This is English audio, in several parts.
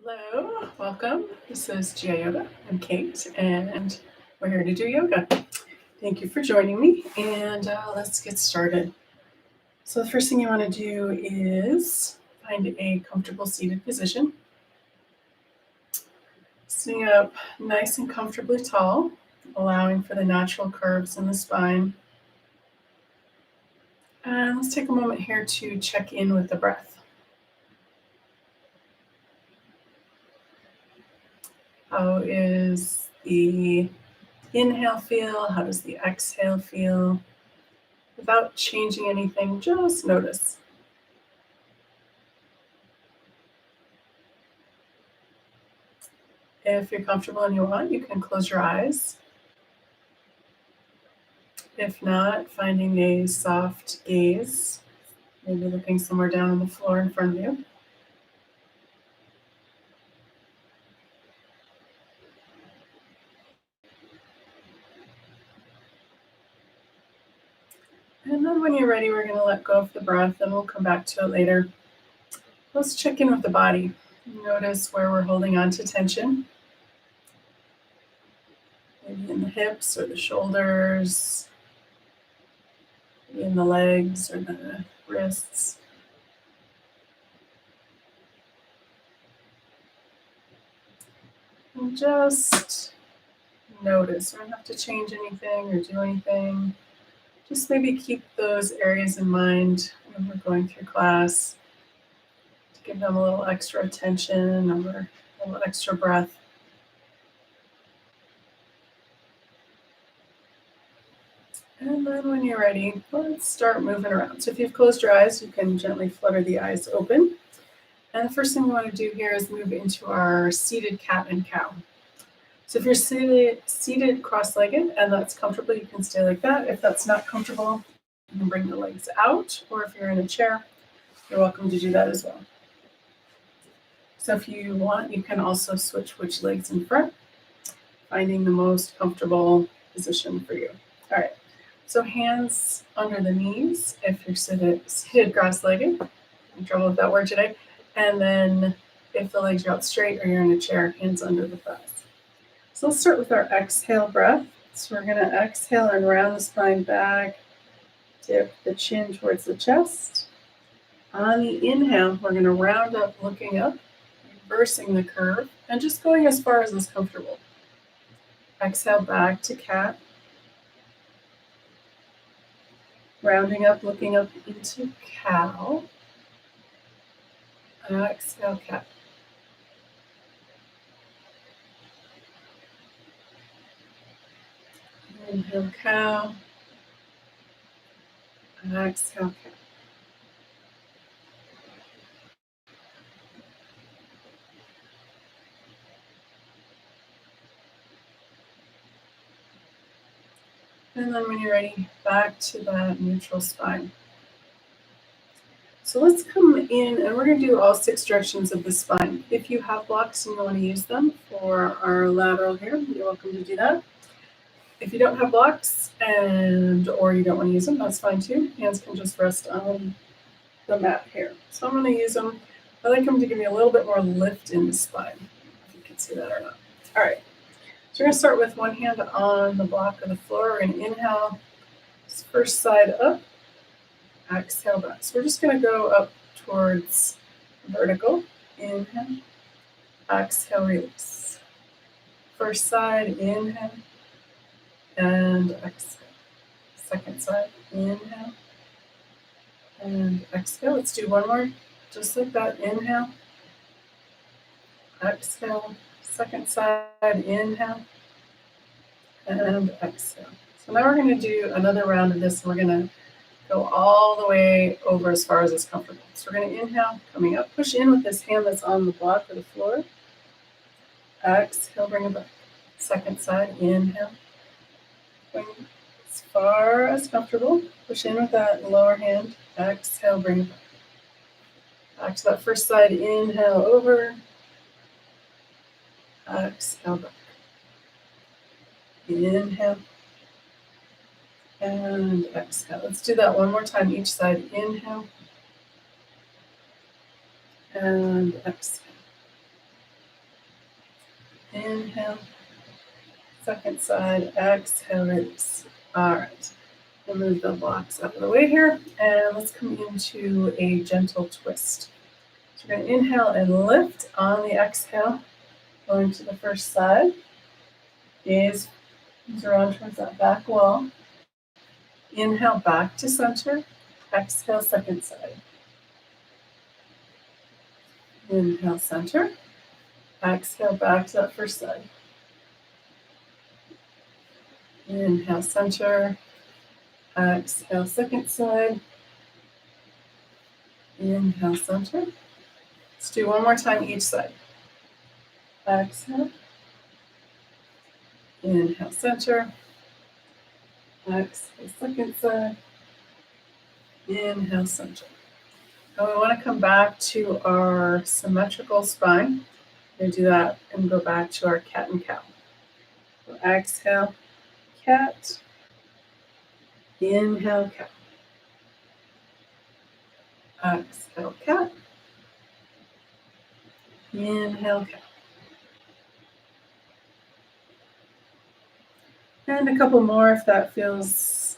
Hello, welcome. This is Jia Yoga. I'm Kate, and we're here to do yoga. Thank you for joining me, and let's get started. So, the first thing you want to do is find a comfortable seated position. Sitting up nice and comfortably tall, allowing for the natural curves in the spine. And let's take a moment here to check in with the breath. How is the inhale feel? How does the exhale feel? Without changing anything, just notice. If you're comfortable and you want, you can close your eyes. If not, finding a soft gaze, maybe looking somewhere down on the floor in front of you. And then when you're ready, we're going to let go of the breath and we'll come back to it later. Let's check in with the body. Notice where we're holding on to tension. Maybe in the hips or the shoulders, maybe in the legs or the wrists. And just notice. We don't have to change anything or do anything. Just maybe keep those areas in mind when we're going through class to give them a little extra attention or a little extra breath. And then when you're ready, let's start moving around. So if you've closed your eyes, you can gently flutter the eyes open. And the first thing we want to do here is move into our seated cat and cow. So if you're seated cross-legged and that's comfortable, you can stay like that. If that's not comfortable, you can bring the legs out, or if you're in a chair, you're welcome to do that as well. So if you want, you can also switch which legs in front, finding the most comfortable position for you. All right, so hands under the knees if you're seated cross-legged. I'm in trouble with that word today. And then if the legs are out straight or you're in a chair, hands under the thighs. So let's start with our exhale breath. So we're going to exhale and round the spine back, dip the chin towards the chest. On the inhale, we're going to round up, looking up, reversing the curve, and just going as far as is comfortable. Exhale back to cat. Rounding up, looking up into cow. Exhale, cat. Inhale, cow. Exhale, cat. And then when you're ready, back to that neutral spine. So let's come in and we're going to do all 6 directions of the spine. If you have blocks and you want to use them for our lateral here, you're welcome to do that. If you don't have blocks or you don't want to use them, that's fine too. Hands can just rest on the mat here. So I'm going to use them. I like them to give me a little bit more lift in the spine, if you can see that or not. All right. So we're going to start with one hand on the block of the floor. We're going to inhale, first side up, exhale back. So we're just going to go up towards vertical. Inhale, exhale, release. First side, inhale, and exhale. Second side, inhale, and exhale. Let's do one more, just like that. Inhale, exhale. Second side, inhale, and exhale. So now we're going to do another round of this. We're going to go all the way over as far as it's comfortable. So we're going to inhale, coming up, push in with this hand that's on the block of the floor. Exhale, bring it back. Second side, inhale. Going as far as comfortable. Push in with that lower hand. Exhale, bring it back. Back to that first side, inhale over. Exhale back. Inhale. And exhale. Let's do that one more time, each side. Inhale. And exhale. Inhale. Second side. Exhale, release. All right. We'll move the blocks out of the way here. And let's come into a gentle twist. So we're going to inhale and lift on the exhale. Going to the first side. Gaze around towards that back wall. Inhale back to center. Exhale, second side. Inhale, center. Exhale, back to that first side. Inhale, center. Exhale, second side. Inhale, center. Let's do one more time each side. Exhale. Inhale, center. Exhale, second side. Inhale, center. And we want to come back to our symmetrical spine. We're going to do that and go back to our cat and cow. So exhale, cat. Inhale, cat. Exhale, cat. Inhale, cat. And a couple more if that feels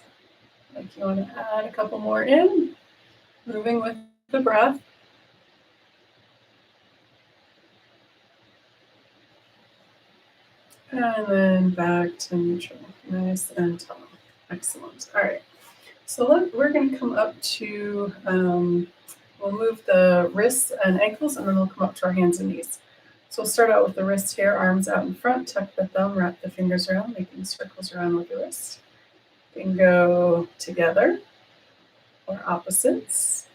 like you want to add a couple more in. Moving with the breath. And then back to neutral. Nice and tall. Excellent. All right. So we're going to come up to, we'll move the wrists and ankles, and then we'll come up to our hands and knees. So we'll start out with the wrist here, arms out in front, tuck the thumb, wrap the fingers around, making circles around with the wrist. You can go together or opposites.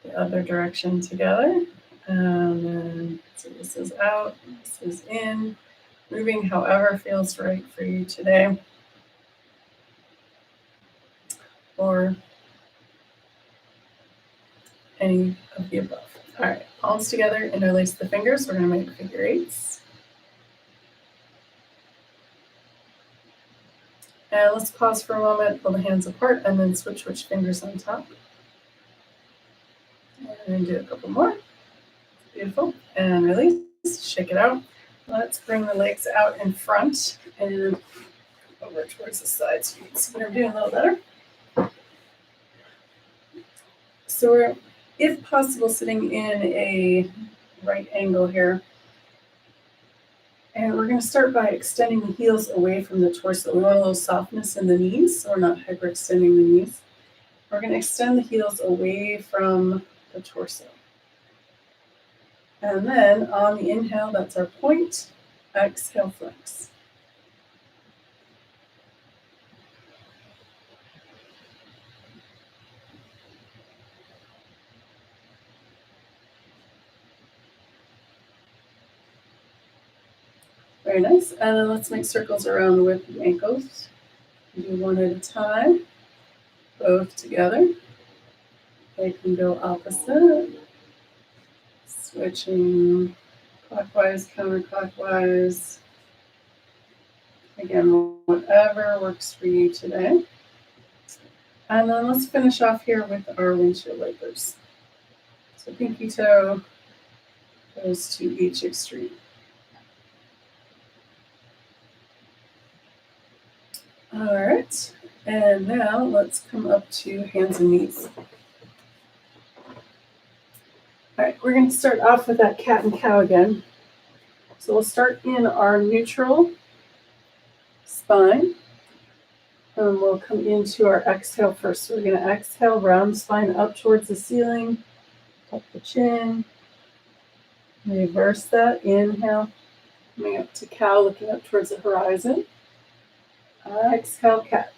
The other direction together. And then, so this is out, this is in. Moving however feels right for you today. Or any of the above. All right, palms together, interlace the fingers. We're going to make figure eights. And let's pause for a moment, pull the hands apart, and then switch which fingers on top. And do a couple more. Beautiful. And release. Shake it out. Let's bring the legs out in front and over towards the side so you can see what I'm doing a little better. So we're, if possible, sitting in a right angle here. And we're going to start by extending the heels away from the torso. We want a little softness in the knees, so we're not hyperextending the knees. We're going to extend the heels away from the torso. And then on the inhale, that's our point. Exhale, flex. Very nice. And then let's make circles around with the ankles. Do one at a time. Both together. They can go opposite. Switching clockwise, counterclockwise. Again, whatever works for you today. And then let's finish off here with our windshield wipers. So pinky toe goes to each extreme. All right, and now let's come up to hands and knees. All right, we're going to start off with that cat and cow again. So we'll start in our neutral spine, and we'll come into our exhale first. So we're going to exhale, round spine up towards the ceiling, tuck the chin, reverse that, inhale, coming up to cow, looking up towards the horizon. Exhale, cat.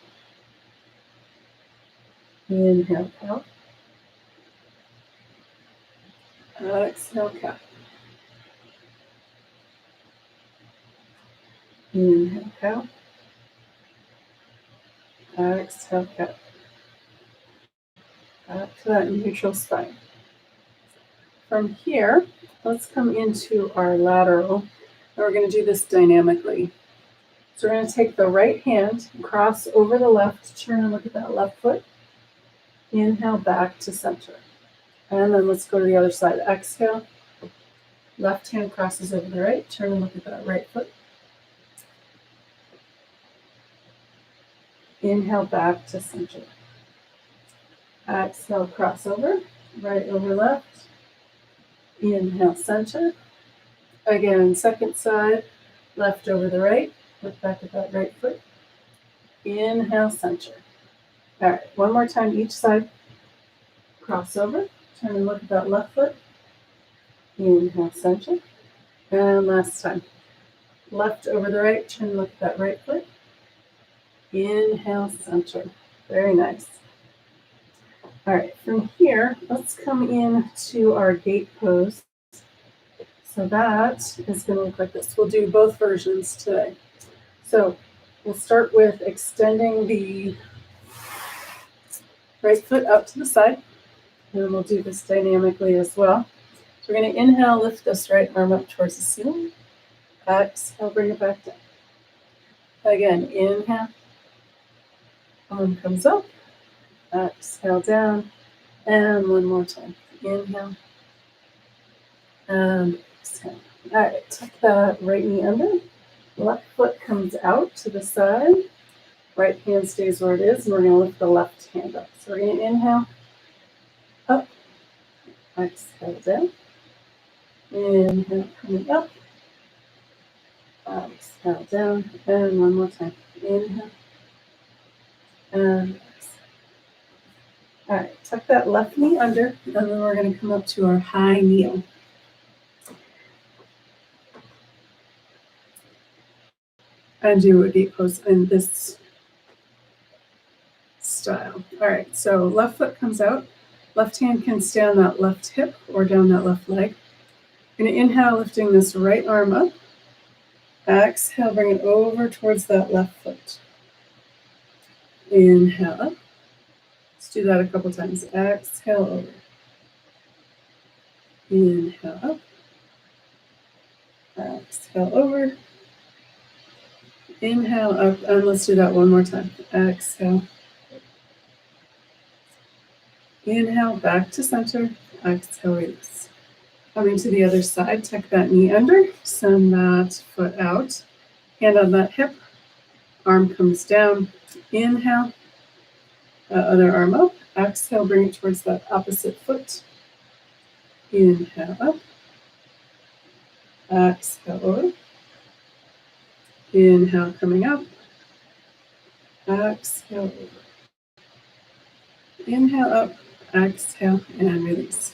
Inhale, cow. Exhale, cat. Inhale, cow. Exhale, cat. Back to that neutral spine. From here, let's come into our lateral. And we're going to do this dynamically. So we're going to take the right hand, cross over the left, turn and look at that left foot. Inhale, back to center. And then let's go to the other side. Exhale. Left hand crosses over the right. Turn and look at that right foot. Inhale back to center. Exhale, cross over. Right over left. Inhale, center. Again, second side. Left over the right. Look back at that right foot. Inhale, center. All right, one more time each side. Cross over. Turn and look at that left foot. Inhale, center. And last time. Left over the right. Turn and look at that right foot. Inhale, center. Very nice. All right, from here, let's come in to our gate pose. So that is going to look like this. We'll do both versions today. So we'll start with extending the right foot up to the side, and we'll do this dynamically as well. So we're going to inhale, lift this right arm up towards the ceiling. Exhale, bring it back down. Again, inhale, arm comes up. Exhale, down. And one more time. Inhale. And exhale. All right, tuck that right knee under. Left foot comes out to the side. Right hand stays where it is, and we're going to lift the left hand up. So we're going to inhale, up, exhale, down. Inhale, coming up, exhale, down. And one more time. Inhale, and exhale. All right, tuck that left knee under, and then we're going to come up to our high kneel. And do a gate pose in this style. All right, so left foot comes out. Left hand can stay on that left hip or down that left leg. I'm going to inhale, lifting this right arm up. Exhale, bring it over towards that left foot. Inhale up. Let's do that a couple times. Exhale over. Inhale up. Exhale over. Inhale up, and let's do that one more time. Exhale. Inhale, back to center. Exhale, release. Coming to the other side, tuck that knee under, send that foot out. Hand on that hip, arm comes down. Inhale, other arm up. Exhale, bring it towards that opposite foot. Inhale up. Exhale over. Inhale, coming up. Exhale over. Inhale up. Exhale and release.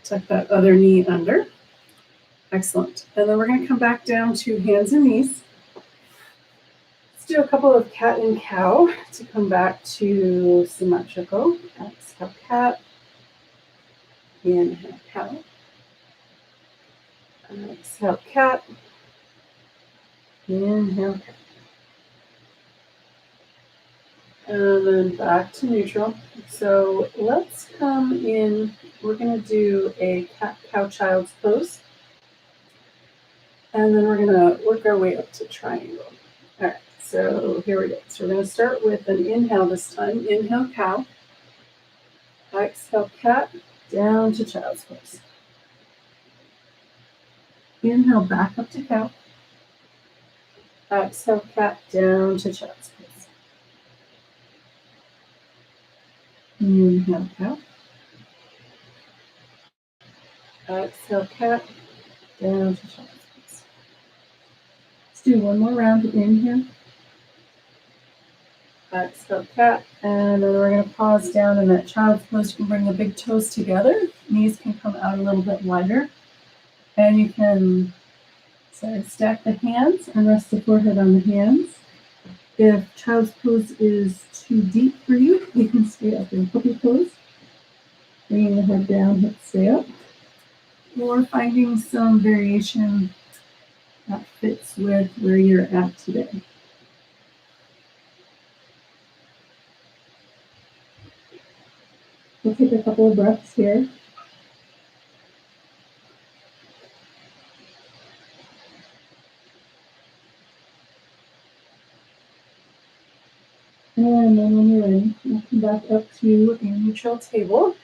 Tuck that other knee under. Excellent. And then we're going to come back down to hands and knees. Let's do a couple of cat and cow to come back to symmetrical. Exhale, cat. Inhale, cow. Exhale, cat. Inhale, cat. And then back to neutral. So let's come in. We're going to do a cat-cow child's pose. And then we're going to work our way up to triangle. All right, so here we go. So we're going to start with an inhale this time. Inhale, cow. Exhale, cat. Down to child's pose. Inhale, back up to cow. Exhale, cat. Down to child's pose. Inhale, cow. Exhale, cat. Down to child's pose. Let's do one more round. Inhale. Exhale, cat. And then we're going to pause down in that child's pose. You can bring the big toes together. Knees can come out a little bit wider. And you can stack the hands and rest the forehead on the hands. If child's pose is too deep for you, you can stay up in puppy pose. Bringing the head down, hips stay up. Or finding some variation that fits with where you're at today. We'll take a couple of breaths here. And then when you're ready, we'll come back up to a neutral table.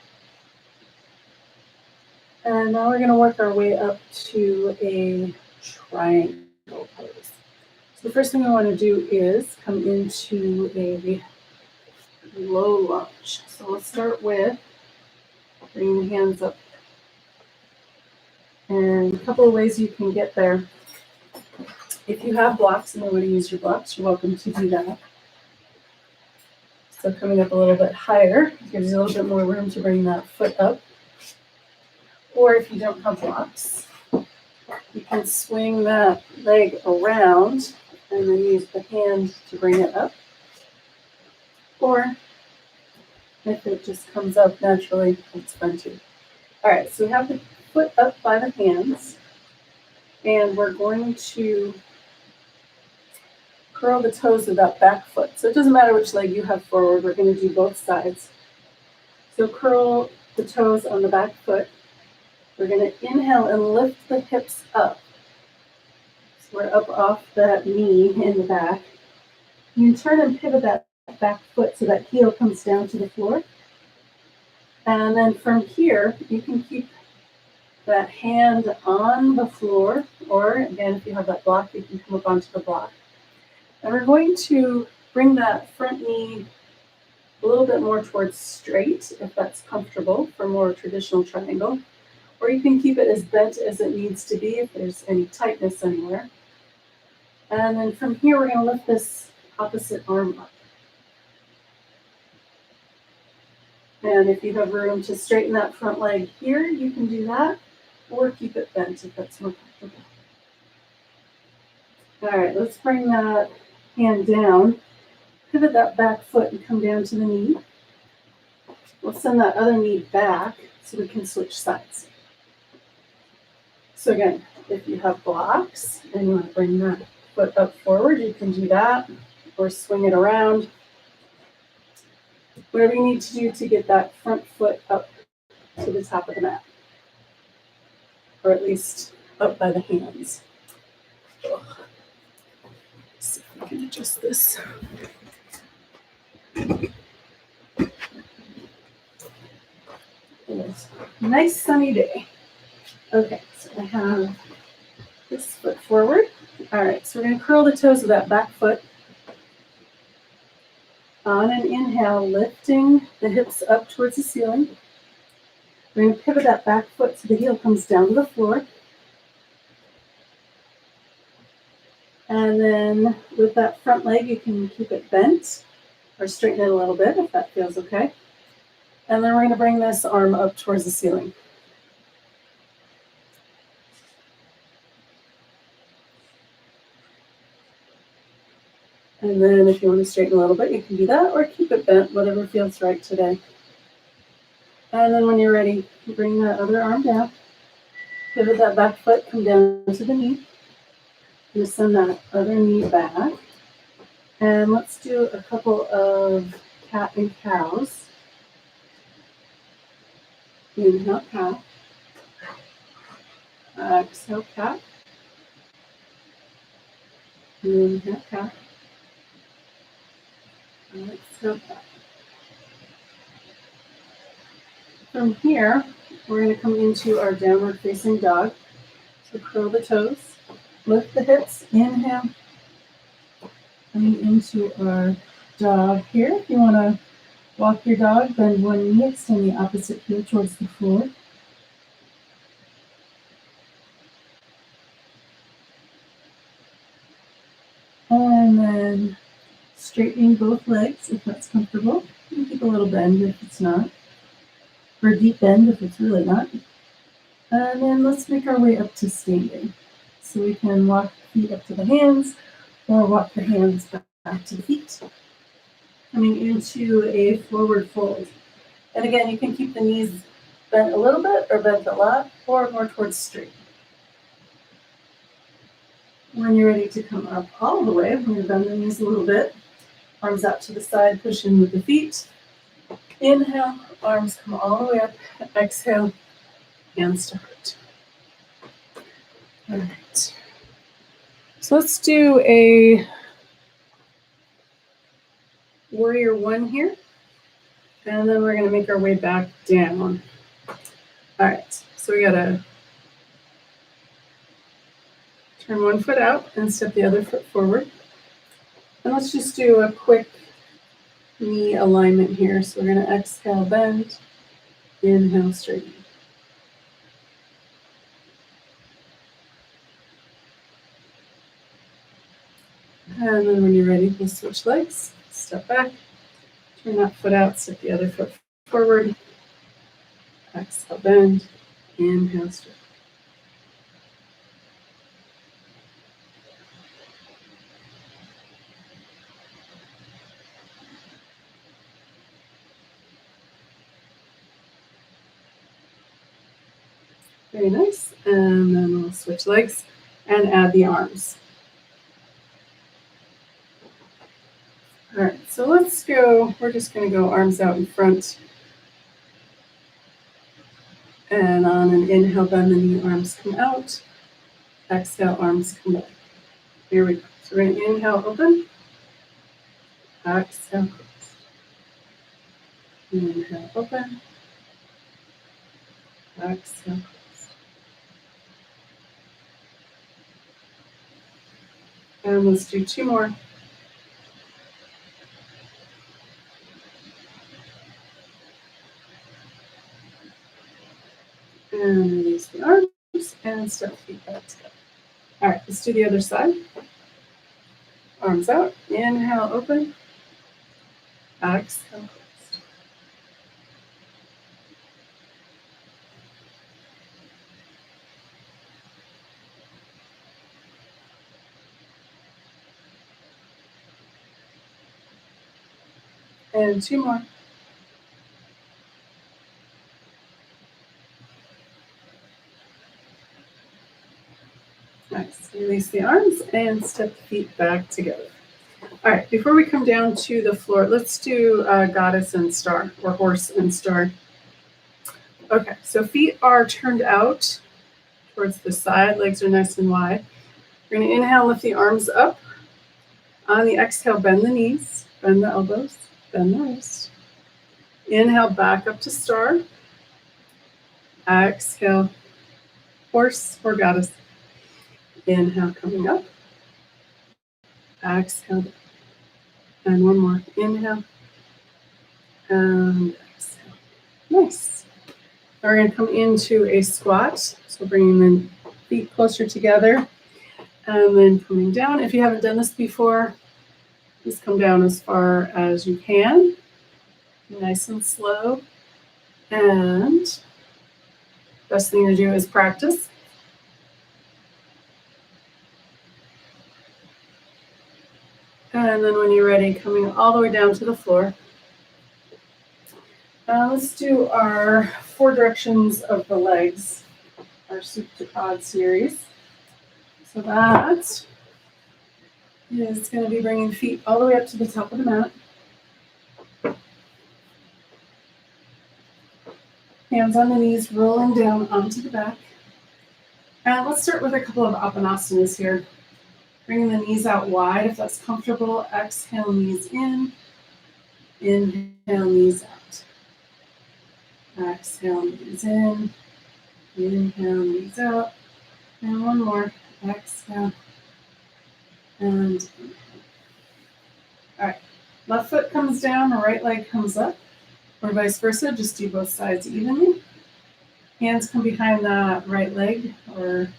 And now we're going to work our way up to a triangle pose. So the first thing we want to do is come into a low lunge. So we'll start with bringing the hands up. And a couple of ways you can get there. If you have blocks and you want to use your blocks, you're welcome to do that. So coming up a little bit higher gives you a little bit more room to bring that foot up. Or if you don't have blocks, you can swing that leg around and then use the hand to bring it up. Or if it just comes up naturally, it's fun too. All right, so we have the foot up by the hands, and we're going to curl the toes of that back foot. So it doesn't matter which leg you have forward, we're going to do both sides. So curl the toes on the back foot. We're going to inhale and lift the hips up. So we're up off that knee in the back. You can turn and pivot that back foot so that heel comes down to the floor. And then from here, you can keep that hand on the floor, or again, if you have that block, you can come up onto the block. And we're going to bring that front knee a little bit more towards straight, if that's comfortable for more traditional triangle. Or you can keep it as bent as it needs to be if there's any tightness anywhere. And then from here, we're going to lift this opposite arm up. And if you have room to straighten that front leg here, you can do that, or keep it bent if that's more comfortable. All right, let's bring that hand down, pivot that back foot and come down to the knee. We'll send that other knee back so we can switch sides. So again, if you have blocks and you want to bring that foot up forward, you can do that, or swing it around. Whatever you need to do to get that front foot up to the top of the mat, or at least up by the hands. Let's see if we can adjust this. Nice sunny day. Okay, so I have this foot forward. All right, so we're going to curl the toes of that back foot. On an inhale, lifting the hips up towards the ceiling. We're going to pivot that back foot so the heel comes down to the floor. And then with that front leg, you can keep it bent or straighten it a little bit if that feels okay. And then we're going to bring this arm up towards the ceiling. And then if you want to straighten a little bit, you can do that, or keep it bent, whatever feels right today. And then when you're ready, bring that other arm down, pivot that back foot, come down to the knee. Just send that other knee back. And let's do a couple of cat and cows. Inhale, cow. Exhale, cat. Inhale, cat. Exhale, cat. From here, we're going to come into our downward facing dog. So curl the toes, lift the hips, inhale. Coming into our dog here. If you want to walk your dog, bend one knee, extend the opposite heel towards the floor. And then straightening both legs if that's comfortable. You can keep a little bend if it's not, or a deep bend if it's really not. And then let's make our way up to standing. So we can walk the feet up to the hands, or walk the hands back to the feet. Coming into a forward fold. And again, you can keep the knees bent a little bit, or bent a lot, or more towards straight. When you're ready to come up all the way, we're going to bend the knees a little bit. Arms out to the side, push in with the feet. Inhale, arms come all the way up. Exhale, hands to heart. All right. So let's do a warrior one here. And then we're going to make our way back down. All right. So we gotta turn one foot out and step the other foot forward. And let's just do a quick knee alignment here. So we're gonna exhale, bend, inhale, straighten. And then when you're ready, we'll switch legs. Step back, turn that foot out, step the other foot forward. Exhale, bend, inhale, straighten. Very nice. And then we'll switch legs and add the arms. All right, so let's go. We're just going to go arms out in front. And on an inhale, bend the knee, arms come out. Exhale, arms come back. Here we go. So we're going to inhale, open. Exhale, close. Inhale, open. Exhale, close. And let's do two more. And release the arms and step feet back together. All right, let's do the other side. Arms out. Inhale, open. Exhale, close. And two more. Nice. Release the arms and step the feet back together. All right, before we come down to the floor, let's do goddess and star, or horse and star. Okay, so feet are turned out towards the side, legs are nice and wide. We're going to inhale, lift the arms up. On the exhale, bend the knees, bend the elbows, bend the wrists. Inhale, back up to star. Exhale, horse or goddess. Inhale, coming up. Exhale. And one more. Inhale. And exhale. Nice. Now we're going to come into a squat. So bringing the feet closer together. And then coming down. If you haven't done this before, just come down as far as you can. Nice and slow. And best thing to do is practice. And then when you're ready, coming all the way down to the floor. Let's do our 4 directions of the legs, our Supta Pad series. So that is going to be bringing feet all the way up to the top of the mat. Hands on the knees, rolling down onto the back. And let's start with a couple of Apanasanas here. Bringing the knees out wide if that's comfortable. Exhale, knees in. Inhale, knees out. Exhale, knees in. Inhale, knees out. And one more. Exhale. And inhale. All right. Left foot comes down, right leg comes up. Or vice versa. Just do both sides evenly. Hands come behind the right leg or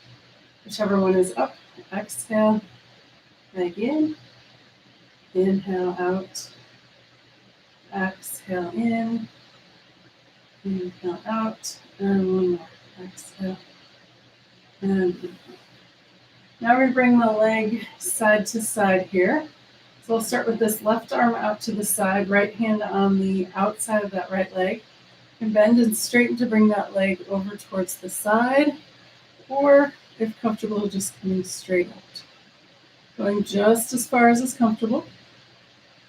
whichever one is up. Exhale. Leg in, inhale out, exhale in, inhale out, and one more, exhale, and inhale. Now we bring the leg side to side here. So we'll start with this left arm out to the side, right hand on the outside of that right leg, and bend and straighten to bring that leg over towards the side, or if comfortable, just coming straight out. Going just as far as is comfortable.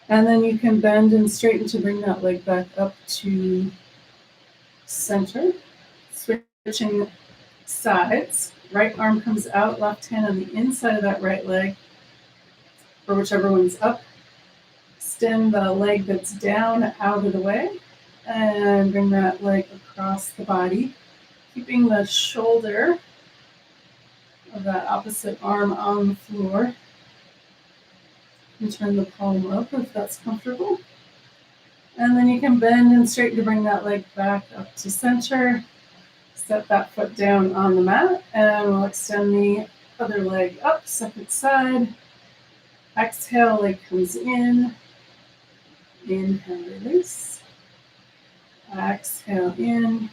And then you can bend and straighten to bring that leg back up to center. Switching sides. Right arm comes out, left hand on the inside of that right leg, or whichever one's up. Extend the leg that's down out of the way and bring that leg across the body. Keeping the shoulder of that opposite arm on the floor. And turn the palm up if that's comfortable. And then you can bend and straighten to bring that leg back up to center. Set that foot down on the mat, and we'll extend the other leg up, second side. Exhale, leg comes in. Inhale, release. Exhale, in.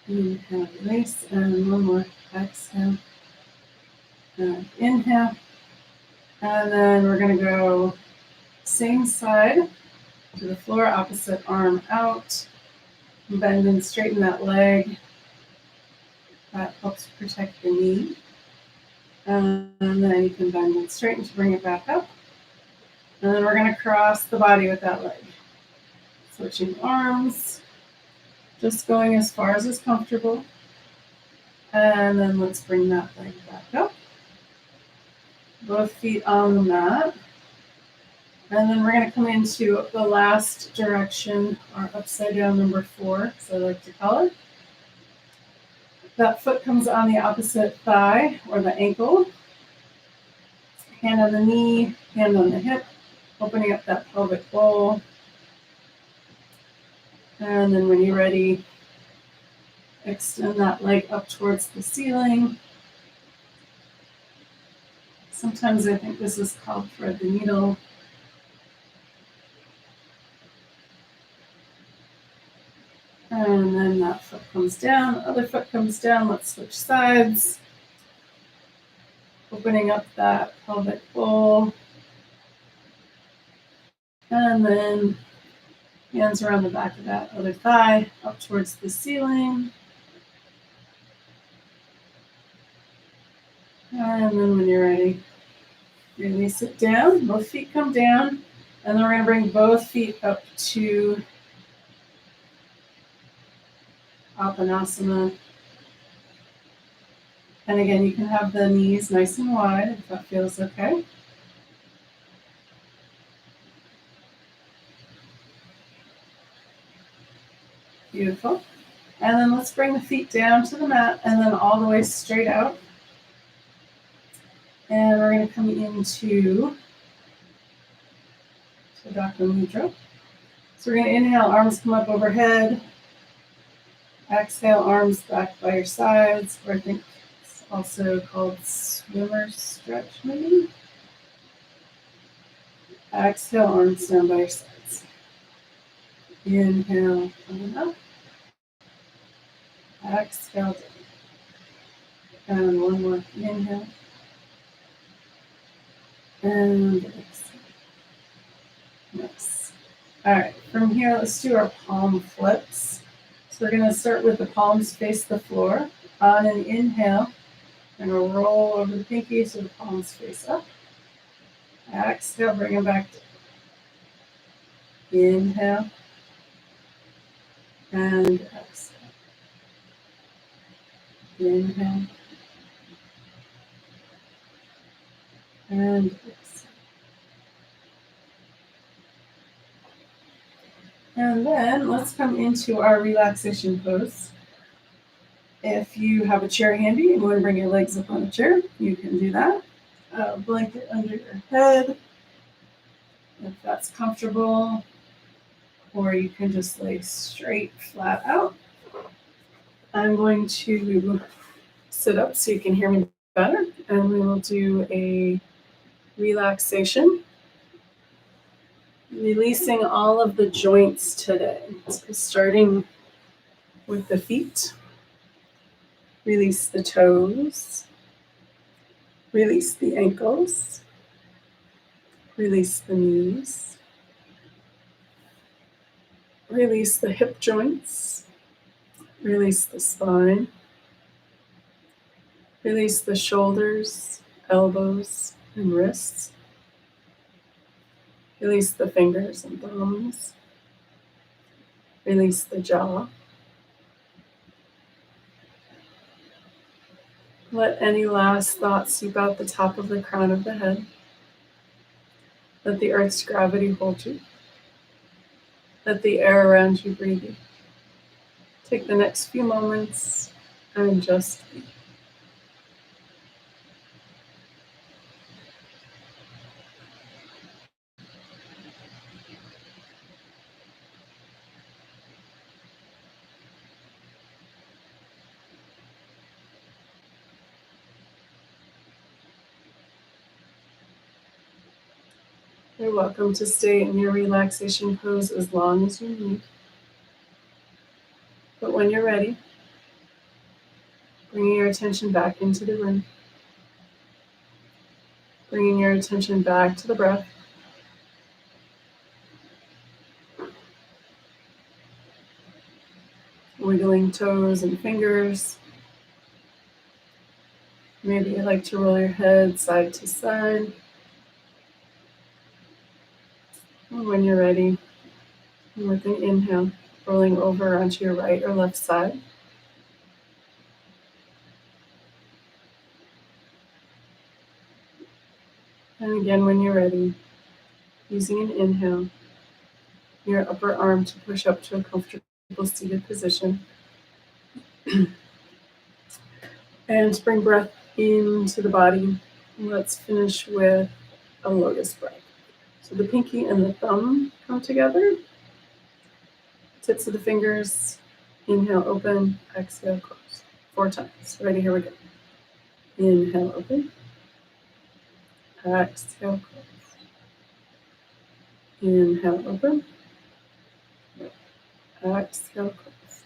Inhale, release. And one more. Exhale. And inhale. And then we're going to go same side to the floor, opposite arm out. Bend and straighten that leg. That helps protect the knee. And then you can bend and straighten to bring it back up. And then we're going to cross the body with that leg. Switching arms. Just going as far as is comfortable. And then let's bring that leg back up. Both feet on the mat. And then we're going to come into the last direction, or upside down number 4, as I like to call it. That foot comes on the opposite thigh or the ankle. Hand on the knee, hand on the hip, opening up that pelvic bowl. And then when you're ready, extend that leg up towards the ceiling. Sometimes I think this is called thread the needle. And then that foot comes down, other foot comes down. Let's switch sides. Opening up that pelvic bowl. And then hands around the back of that other thigh, up towards the ceiling. And then when you're ready, release it down. Both feet come down. And then we're going to bring both feet up to Apanasana. And again, you can have the knees nice and wide if that feels okay. Beautiful. And then let's bring the feet down to the mat and then all the way straight out. And we're going to come into Tadaka Mudra. So we're going to inhale, arms come up overhead. Exhale, arms back by your sides, or I think it's also called swimmer stretch, maybe. Exhale, arms down by your sides. Inhale, coming up. Exhale, down. And one more. Inhale. And exhale. Nice. All right, from here, let's do our palm flips. So we're going to start with the palms face the floor. On an inhale, we're going to roll over the pinky so the palms face up. Exhale, bring them back down. Inhale. And exhale. Inhale. And exhale. And then let's come into our relaxation pose. If you have a chair handy and want to bring your legs up on a chair, you can do that. A blanket under your head, if that's comfortable, or you can just lay straight, flat out. I'm going to sit up so you can hear me better, and we will do a relaxation. Releasing all of the joints today. So starting with the feet. Release the toes. Release the ankles. Release the knees. Release the hip joints. Release the spine. Release the shoulders, elbows, and wrists. Release the fingers and thumbs. Release the jaw. Let any last thoughts seep out the top of the crown of the head. Let the earth's gravity hold you. Let the air around you breathe you. Take the next few moments and just be. You're welcome to stay in your relaxation pose as long as you need. But when you're ready, bringing your attention back into the room, bringing your attention back to the breath. Wiggling toes and fingers. Maybe you like to roll your head side to side. And when you're ready, with an inhale, rolling over onto your right or left side. And again, when you're ready, using an inhale, your upper arm to push up to a comfortable seated position. And bring breath into the body. Let's finish with a lotus breath. So the pinky and the thumb come together. Tips of the fingers. Inhale, open. Exhale, close. 4 times. Ready? Here we go. Inhale, open. Exhale, close. Inhale, open. Exhale, close.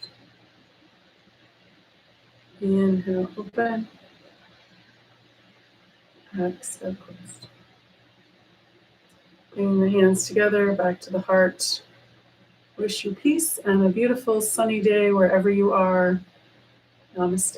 Inhale, open. Exhale, close. Bringing the hands together, back to the heart. Wish you peace and a beautiful sunny day wherever you are. Namaste.